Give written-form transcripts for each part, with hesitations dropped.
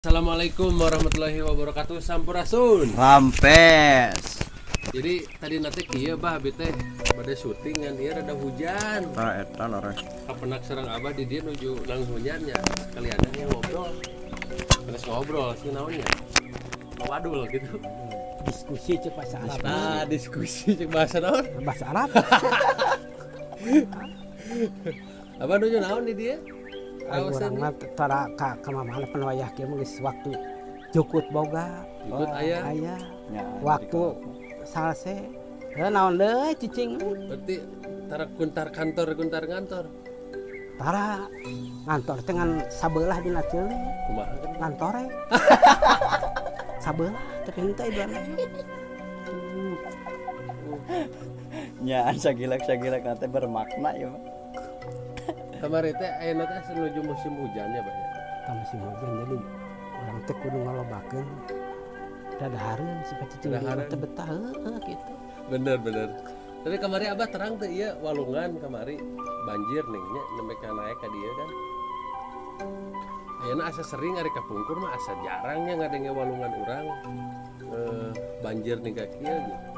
Assalamualaikum warahmatullahi wabarakatuh. Sampurasun. Rampes. Jadi tadi nanti kieu bah abi teh pada syuting kan ieu rada hujan. Eta lore. Kapenak sareng abah di dieu nuju nang hujannya. Kalian yang ngobrol. Terus ngobrol sih naonnya. Wadul gitu. Diskusi cek bahasa Arab. Nah, diskusi cek bahasa naon? Bahasa Arab. Abah nuju naon di dia? Urang mah tara ka mamana penwayah kieu geus waktu jukut boga. Jukut aya. Aya. Ya, Waktu salse. Heuh naon deui cicing. Berarti tara kuntar ngantor. Tara ngantor teh ngan sabelah dina ceuleuh. Kumaha kan? Ngantore. Sabelah teh henteu ibaratna. Nya sagilak teh bermakna ya, Pak. Kamari teh ayeuna teh menuju musim hujannya bah ya. Tah musim hujan jadi urang teh kudu ngalobakeun dadahareun supaya cicing Dadahareun. teh betah heueuh kitu. Bener. Tapi kamari abah terang tuh iya walungan kamari banjir nih nya nembe ka naek ka dieu kan. Ayeuna asa sering ari kapungkur mah asa jarangnya ngadenge walungan urang banjir nih ka kieu gitu.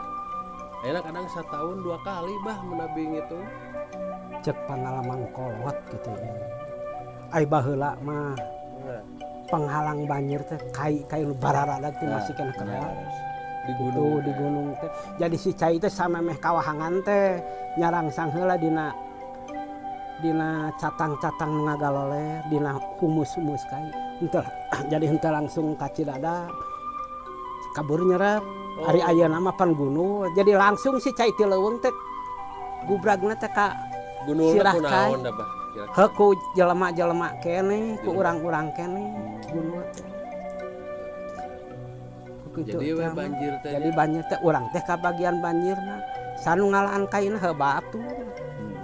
Ayeuna kadang setahun 2 kali bah menabi gitu. Cek pengalaman kolot gitu ya. Ai baheula mah Nah, penghalang banjir teh kai nu bararada teh masih kena keluar. di Itu gunung di gunung teh. Jadi si cai teh samemeh kawahangan teh nyarang sang heula dina catang-catang nu ngagaloler, dina humus-humus kai. Henteu jadi henteu langsung ka Cidada. Kabur nyerep. Ari ayeuna mah pan gunung, jadi langsung si cai ti leuweung teh gubragna teh ka gunung sirah kunaon cai. dah bah. Heuh ku jelema-jelema kene, ku urang-urang kene, gunung teh. Kitu Jadi we teh mah. banjir teh. Jadi banjir teh urang teh ka bagian banjirna. Sanu ngalaan kaina heuh batu.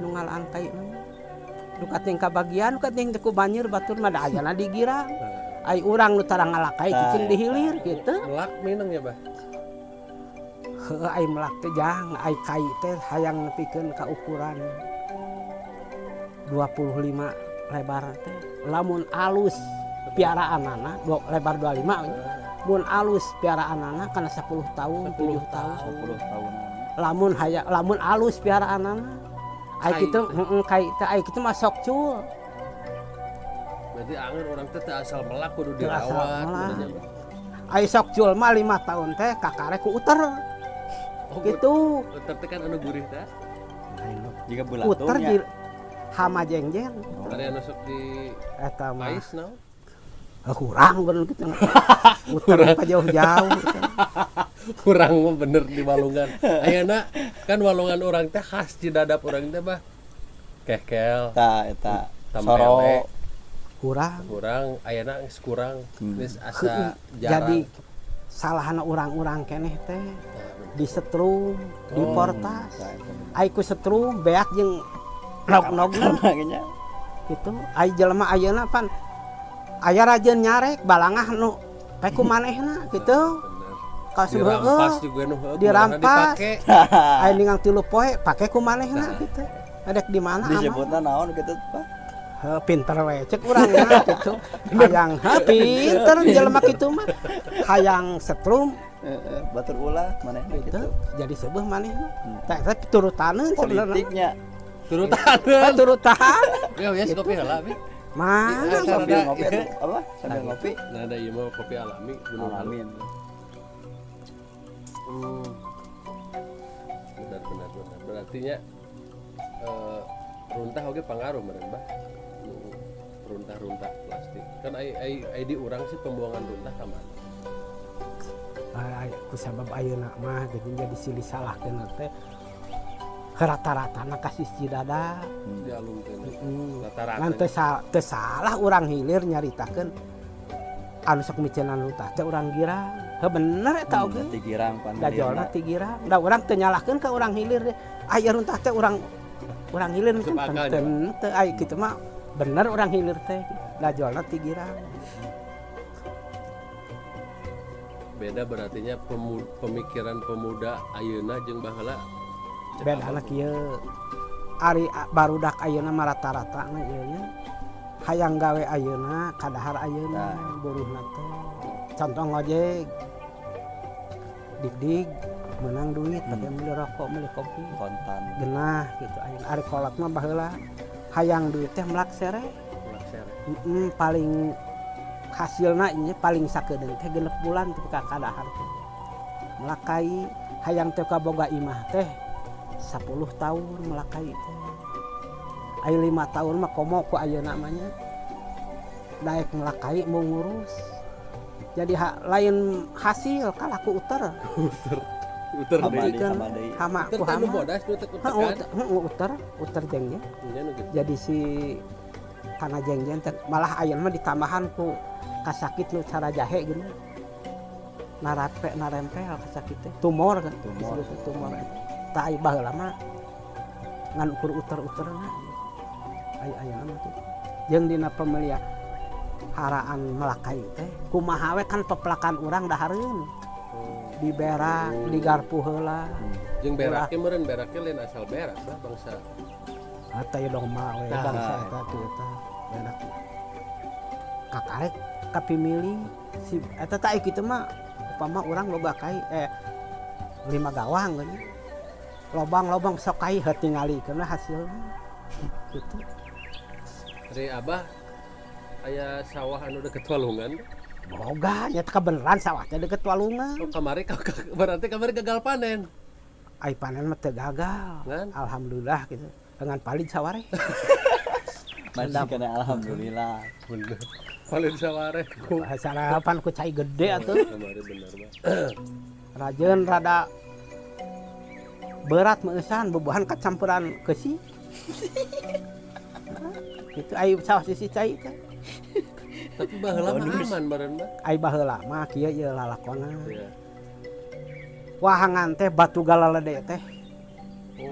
Nu ngalaan kaina. Nu kating ka bagian, nu kating teh ku banjir batur mah da ayana digirang. Ai urang nu tara ngalakai cicing dihilir kitu. Melak mineng ya bah. Heuh ai melak teh jang, ai kai teh hayang nepikeun ka ukuran 25 lebar teh. Lamun alus piaraanana lebar 25 mun alus piaraanana kana 10 tahun, 7 tahun. 10 tahunan. Lamun alus piaraanana ai kitu kai teh ai kitu mah sok cul. Berarti angin orang teh teu asal melak kudu Teu asal dirawat melak. kudu nya, bah. Ai sok cul mah 5 tahun teh kakare ku uter. Oh, Gitu. uter teh kan anu gurih teh. Jika Uter bulaturnya. di hama jengjen. Tadi anu sok di Eta mah ais naon? kurang bener gitu. Uter pa jauh-jauh. Gitu. Kurang mah bener di walungan. Ayeuna kan walungan orang teh khas di dadap orang teh bah. Kekel, Eta Tampele. soro. Kurang. Ayeuna geus kurang. Geus asa Heeh. jarang. Jadi salahna urang-urang keneh teh disetrum, diportas. Ai ku setrum beak jeung nog-nogna Makanya gitu. Ai jelema ayeuna pan aya rajeun nyarek balangah nu kayak ku manehna gitu. Bener. Ka Dirampas heueuh juga nu heueuh. Dirampas. Dipake. ai ningang 3 poe pake ku manehna gitu. Adek di mana aman? disebutna naon gitu, Pak? Heuh pinter we cek urang mah gitu. Hayang pinter jelema kitu mah. Hayang setrum Batur ulah manehna gitu. gitu. Jadi seueuh manehna. Teh turutaneun sebenarnya. Politiknya Turutan. Turutan. Ya wes kopi heula bi. Mana sambil Ada- ngopi atuh, apa? Sambil ngopi. Nah, ada ieu mah kopi alami gunung alami. Alamin. Benar. Berartinya runtah oge pangaruh meureun bah. Runtah plastik. Kan ai di urang sih pembuangan runtah ka mana? ku sabab ayeuna mah gitu jadi silih salahkeun teh rata-ratana kasih Cidada. Dialungkeun. Rata-rata. Ngan teu salah urang hilir nyaritakeun anu sok micenan runtah teh urang girang. Heuh bener eta oge. Ti girang Da jolna ti girang. Da urang teu nyalahkeun ka urang hilir deh. Aya runtah teh urang hilir Masuk kan akal, teu ai kitu mah bener urang hilir teh. Da jolna ti girang. Beda berartinya pemikiran pemuda ayeuna jeung baheula. Beda anak ieu. Ari barudak ayeuna mah rata-rata ieu nya hayang gawe ayeuna kadahar ayeuna buruhna teh contoh ngojek dig menang duit pakai beli rokok beli kopi kontan genah gitu ayeuna ari kolot mah baheula hayang duit teh melaksere paling hasilna ieu paling sakedeung teh 6 bulan teh ka kadahar teh melakai hayang teh kaboga imah teh 10 tahun melakai teh aya 5 tahun mah komo ku ayeuna mah nya daek melakai mau ngurus jadi lain hasil kalaku uter uter hama ku uter hama bodas nu teh uter uter jengjen jadi si kana jengjen teh malah ayeuna mah ditambahan ku kasakit nu cara jahe gini narempel kasakit teh tumor kan tumor tak ai baheula mah ngan ukur uter-uterna ayeuna mah kitu jeung dina pemeliharaan melakai teh kumaha we kan pepelakan urang dahareun diberak digarpu heula jeung berak ge meureun berak ge lain asal berak lah bangsa eta ye dong mah we bangsa eta kieu teh berak kakarek kapimili si eta teh kitu mah upama urang loba kai 5 gawang geunya lobang-lobang sok kai heutingalikeun hasilna kitu. Dari Abah aya sawah anu deket walungan. Boga nya teh beneran sawah teh deket walungan. Oh berarti kamari gagal panen. Ai panen mah teu gagal. Ngan? Alhamdulillah gitu. Dengan palid saware. masih kena alhamdulillah Bener. Palid saware ku Sarapan ku cai gede atuh. kamari bener mah. Rajeun rada berat meusan bubuhan kacampuran keusi. Itu ai sawah sisi cai teh. Tapi baheula mah aman meureun mah. Ai baheula mah kieu ieu lalakonna. Iya. Wahangan teh batu galalede teh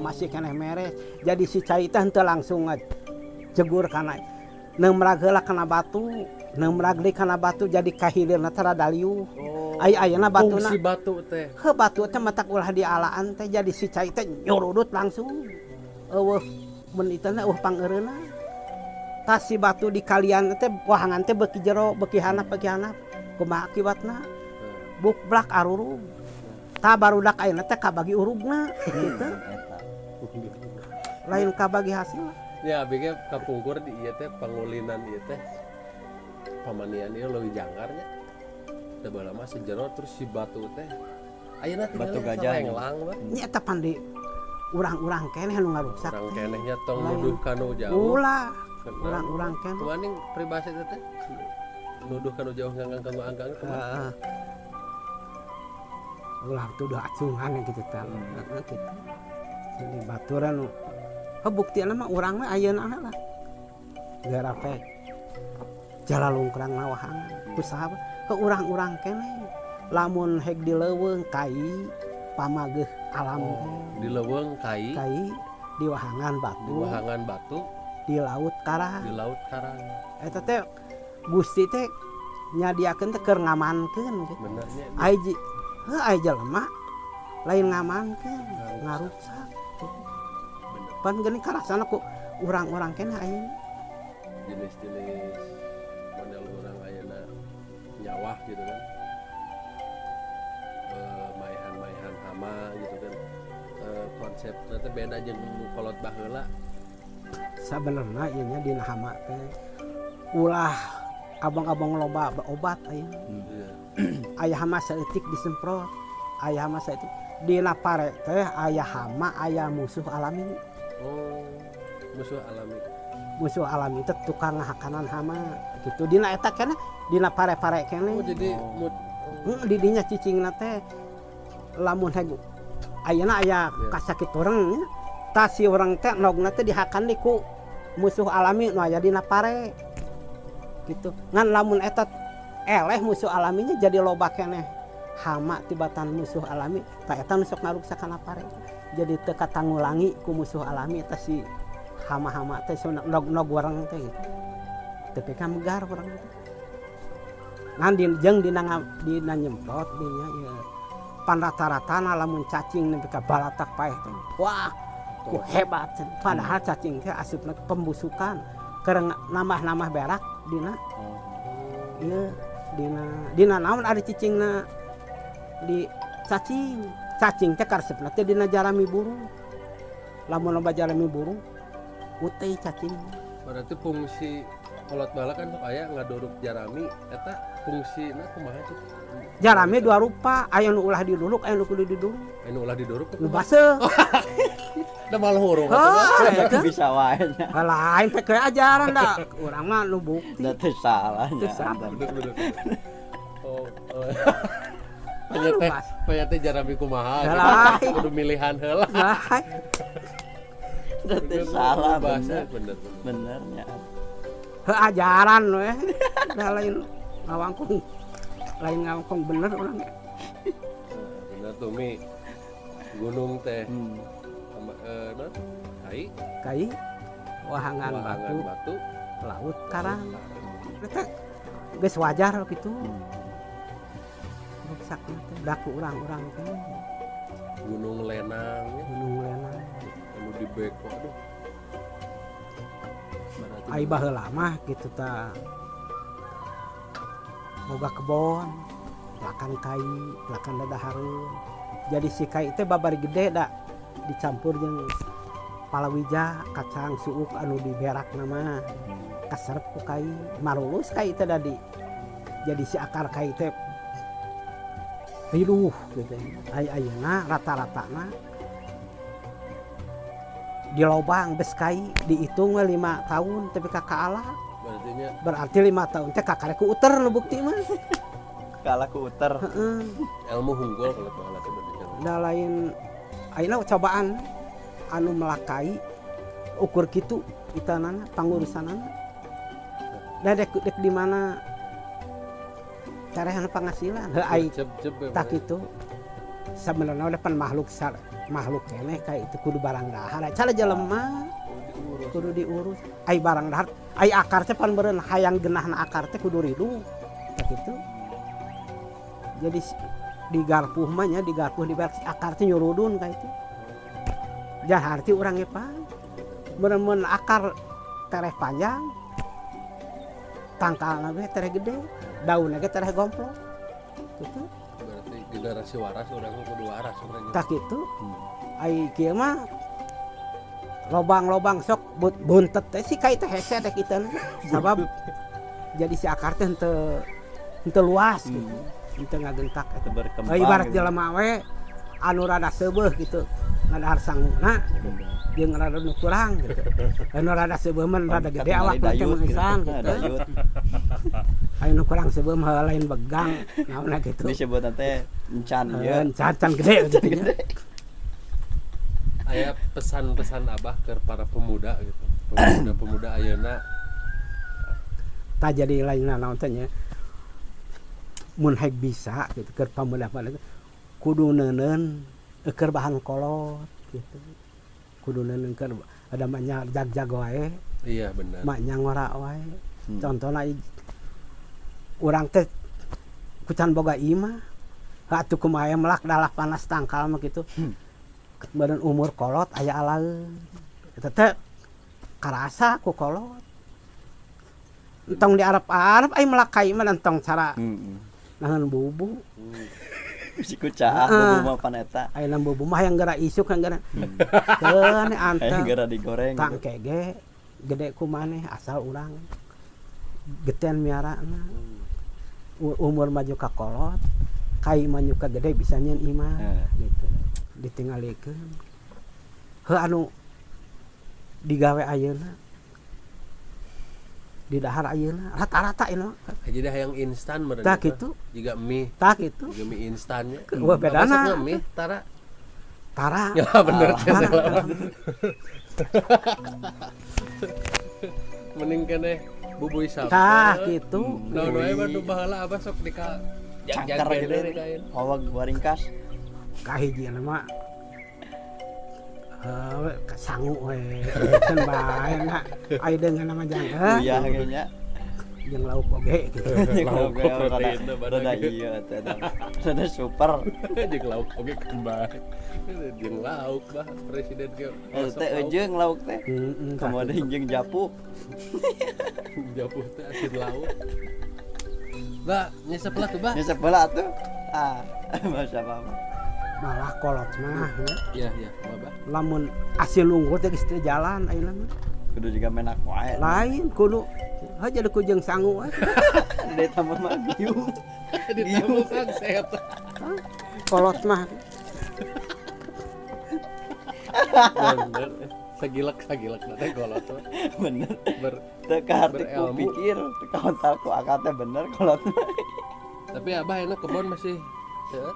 masih keneh meres. Jadi si cai teh henteu langsung jegur kana neumrag heula kana batu, neumrag deui kana batu jadi kahilirna teh rada liuh. Ai ayeuna batuna Fungsi batu teh. heuh batu teh matak ulah dialaan teh jadi si cai teh nyurudut langsung. Eueuh mun itu teh pangeureuna. Tas si batu di kalian teh wahangan teh beuki jero, beuki hanap. Kumaha akibatna? Bukblak arurug. Ta barudak ayeuna teh kabagi urugna kitu. Lain kabagi hasil. Ya abg kapungkur di ieu teh pangulinan ieu teh. Pamanian ieu leuwih janggarnya. Teh baheula mah sejero terus si batu teh ayeuna tinggal Batu gajah. Lenglang mah. Nya eta pandi urang-urang keneh anu ngaruksak. Urang teh. kenehnya tong Lain. nuduh kanu jauh. Ulah Kenal. urang-urang keneh. Kumaning pribadi teh nuduh kanu jauh nganggang kanu anggang kumaha. Heeh. Ulah tuduh acungan gitu teh. Heeh kitu. Jadi baturan buktiana mah urang mah ayeuna lah. Gara pek jalalungkrang wahangan. Kusaha ke urang-urang keneh. Lamun heg di leuweung kai pamageuh alam teh. Di leuweung kai, Kai di wahangan di batu, wahangan batu, di laut karang. di laut karang. Eta teh Gusti teh nyadiakeun teh keur ngamankeun gitu. Benernya Ai ai jelema lain ngamankeun, ngaruksak. bener. Pan geuning karasana ku urang-urang keneh ayeuna. Jenis-jenis model orang ayeuna nyawah gitu kan. Maihan-maihan hama gitu kan. Konsepnya teh beda jeung kolot baheula. Sabenerna ieu nya dina hama teh ulah abang-abang loba obat ayeuna. Iya. Aya hama saeutik disemprot, aya hama saeutik dina pare teh aya hama, aya musuh alami. Oh, musuh alami. Musuh alami teh tukang ngahakanan hama gitu. Dina eta keneh dina pare-pare Oh, keneh. jadi Di dinya cicingna teh lamun heg ayeuna aya Iya. kasakit urang nya. Tah si urang teh nogna teh dihakan di ku musuh alami nu aya dina pare. Gitu. Ngan lamun eta eleh musuh alaminya jadi loba keneh hama tibatan musuh alami ta eta nu sok ngaruksak kana pare. Jadi teu katangulangi ku musuh alami eta si hama-hama teh nog urang teh gitu. Tapi kan megar urang teh. Ngan jeung dina nyemprot dinya ieu pan rata-ratana lamun cacing nepi ka balatak paeh teh. Wah, ku hebat. Padahal cacing teh asupna pembusukan. keur nambah-nambah berak dina Oh. ieu dina naon ada cicingna di cacing teh karesepna teh dina jarami burung lamun loba jarami burung uteuy cacing berarti fungsi kolot bala kan sok aya ngadoruk jarami eta fungsina kumaha tuh jarami dua rupa aya nu ulah diduluk aya nu kudu diduluk anu ulah didoruk nu baseuh da malah hurung eta Bisa wae nya. lain teh kayak ajaran dah urang mah nu bukti Da teu salah nya. Teu salah. bener oh Aduh, Mas. Panya teh jarami kumaha Salah. gitu. Kudu milihan heula lain Da teu salah bahasa bener. bener Benernya. ajaran we dah lain ngawangkong bener urang bener tuh Mi gunung teh Hmm. sama non kai kai wahangan wahangan batu batu laut karang eta geus wajar gitu rusak teh daku urang-urang teh gunung lenang ya. gunung lenang anu di beko aduh berarti ai baheula mah gitu ta boga kebon lakan kai lakan dadahareun jadi si kai teh babari gede da dicampur jeung palawija kacang suuk anu diberak nama kaserep ku kai marulus kai teh da di jadi si akar kai teh riluh gitu ai ayeuna rata-ratana di lobang bes kai dihitung 5 tahun tapi kakak Allah berarti nya berarti 5 tahun teh kakarek ku uter nu bukti mah Kalah ku uter. heeh ilmu hunggul kalau bala teh berarti da lain ayeuna cobaan anu melakai ukur kitu itanana pangurusanana da dek di mana carehan penghasilan heuh ai cep tak itu sebenarnya udah pan makhluk keneh kayak itu kudu barang dahar cara jelema kudu diurus ai barang dahar ai akar teh pan beureun hayang genahna akar teh kudu ridu tak itu jadi digarpuh mah nya digarpuh diberes akar teh nyurudun ka itu jahar ti urang ge pan mun akar tereh panjang tangkalna ge tereh gede daunna ge tereh gomplong gitu berarti generasi waras orang kudu waras urang tak itu ai kieu mah lobang-lobang sok buntet teh si kai teh hese teh kitu sabab jadi si akar teh henteu luas gitu henteu ngagentak eta Berkembang. ibarat gitu. jelema we anu rada seubeuh gitu ngadahar sangguna jeung rada nu kurang gitu anu rada seubeuh mah rada gede awak teh mengisan gitu Dayut. anu kurang seubeuh mah lain begang naonna gitu Disebutna teh encan ieu. can gede gitu nya. aya pesan-pesan abah ke para pemuda gitu pemuda ayeuna tak jadi lain naon teh nya mun haek bisa gitu keur pamuda-pamuda kudu neuneun keur bahan kolot gitu kudu neuneun keur ada manya jag-jag wae iya benar maknya ngora wae contohna urang teh kucan boga imah atuh kumaha melak dalah panas tangkal mah kitu badan umur kolot aya alaeun eta teh karasa ku kolot entong di Arab ai melakai mah entong cara nahan bubu Si kucaah bubu mah paneta. ayeuna bubu mah yang gara isuk yang gara teu ne Aya anteng gara digoreng. tang kege gede ku maneh asal urang geten miarana umur maju ka kolot kai maju ka gede bisa nyeun imah gitu ditinggalikeun heuh anu digawe ayeuna di dahar ayeuna rata-rata ieu jadi hayang instan meureun tak kitu juga mie tak kitu juga mie instannya Wah, bedana. Maksudna mie tara tara ya bener tara mending keneh bubui sapa tah kitu naon wae mah nu baheula abah sok dika Cangkar gede. Hawag waringkas. kahijieuna mah sangu we kan bae na ai dengan nama jang Uyah ge nya. jeung lauk oge gitu. Lauk protein rada iya teh rada super. jeung lauk oge kembang. Jeung lauk bah presiden ge. Teh ejeung lauk teh. Heeh. Kemudian jeung japu. Japuh teh asin lauk. Bah, nyesep lah tuh, bah. Nya sebelah tuh. Masa apa? Malah kolot mah ya. Iya, bah. Lamun asil unggul teh geus teu jalan ayeuna mah. Kudu juga menak wae. Lain kudu jadi ku jeung sangu we. Di tambah mah giung. Ditambah sunset. Kolot mah Bener. Sagilak teh kolot mah. Bener. Teu ka hati ku berilmu. pikir, teu ka ontal ku akal teh bener kolot mah. Tapi abah enak kebon masih seueur.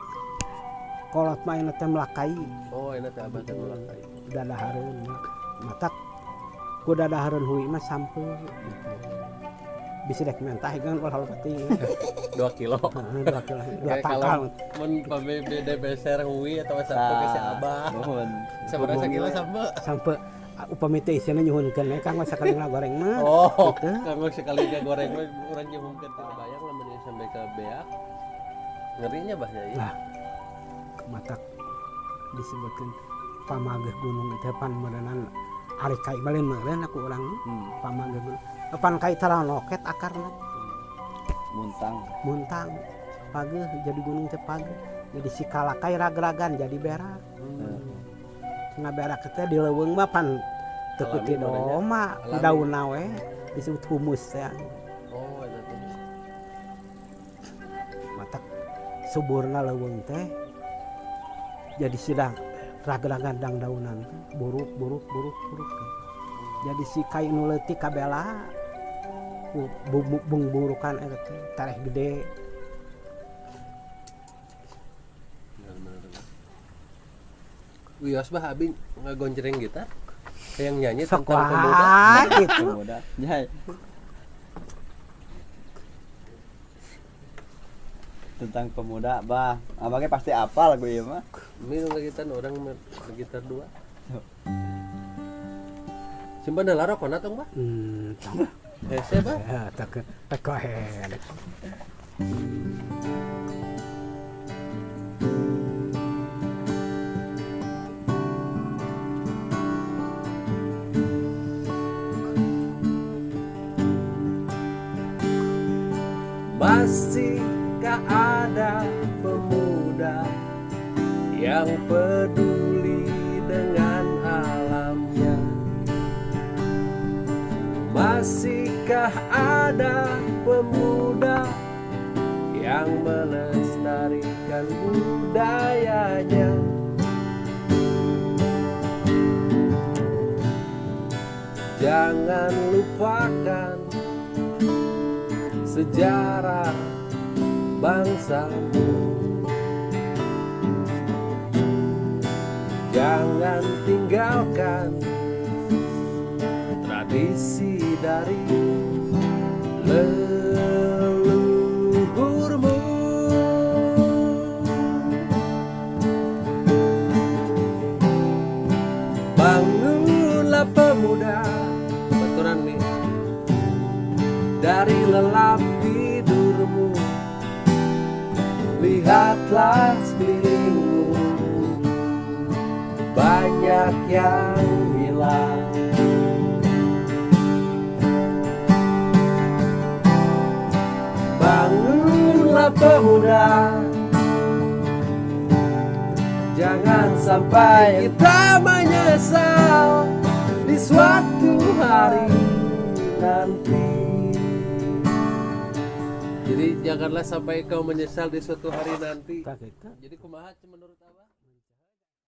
kolot mah enak teh melakai. Oh, enak teh abah teh melakai. Dadahareun matak ku dadahareun huy mah sampe gitu. Bisa dek mentah kan ulah penting. 2 kilo. Heeh, 2 kilo. 2 Kayak kalau takal. mun beda beser hui atau sampai ke si abah. Nuhun. Sabarasa kilo sampe. Sampai upami teh isina nyuhunkeun we Kang sakali ngagoreng mah. Oh, Gitu. kanggo sekali goreng mah urang nyuhunkeun teh bayang lamun dia sampai ke beak. Ngerinya bah ya. Nah, matak disebutkan pamageh gunung itu pan merenan ari kai balen meureun aku urang pamageh gunung. Pan kai tara loket akarna muntang pageh jadi gunung teh pageh. Jadi si kalakai rag-ragan jadi berak. Cenah berak teh di leuweung mah pan teu peuti doma daunna we disebut humus teh. Oh, eta teh. Matak suburna leuweung teh jadi sidang rag-ragan dang daunan teh buruk. Jadi si kai nu leutik kabela burukan eta teh tareh gede. Wios bah abi ngagonjreng gitar. Kayak nyanyi tentang pemuda. Sekolah gitu. Pemuda. Nyai. Tentang pemuda, bah. Abangnya pasti apal lagu ieu mah. Ini gitar orang gitar 2. Simpan lara kona tong bah. Hese bah. Ya tak pekohen. Masihkah ada pemuda yang peduli dengan alamnya? Masihkah ada pemuda yang melestarikan budayanya? Jangan lupakan sejarah bangsamu. Jangan tinggalkan tradisi dari leluhurmu. Bangunlah pemuda, baturan nih, dari lelap tidurmu. Lihatlah sekelilingmu, banyak yang hilang. Bangunlah pemuda, jangan sampai kita menyesal di suatu hari nanti. Jadi janganlah sampai kau menyesal di suatu hari nanti. Tak kita. Jadi kumaha menurut Abah?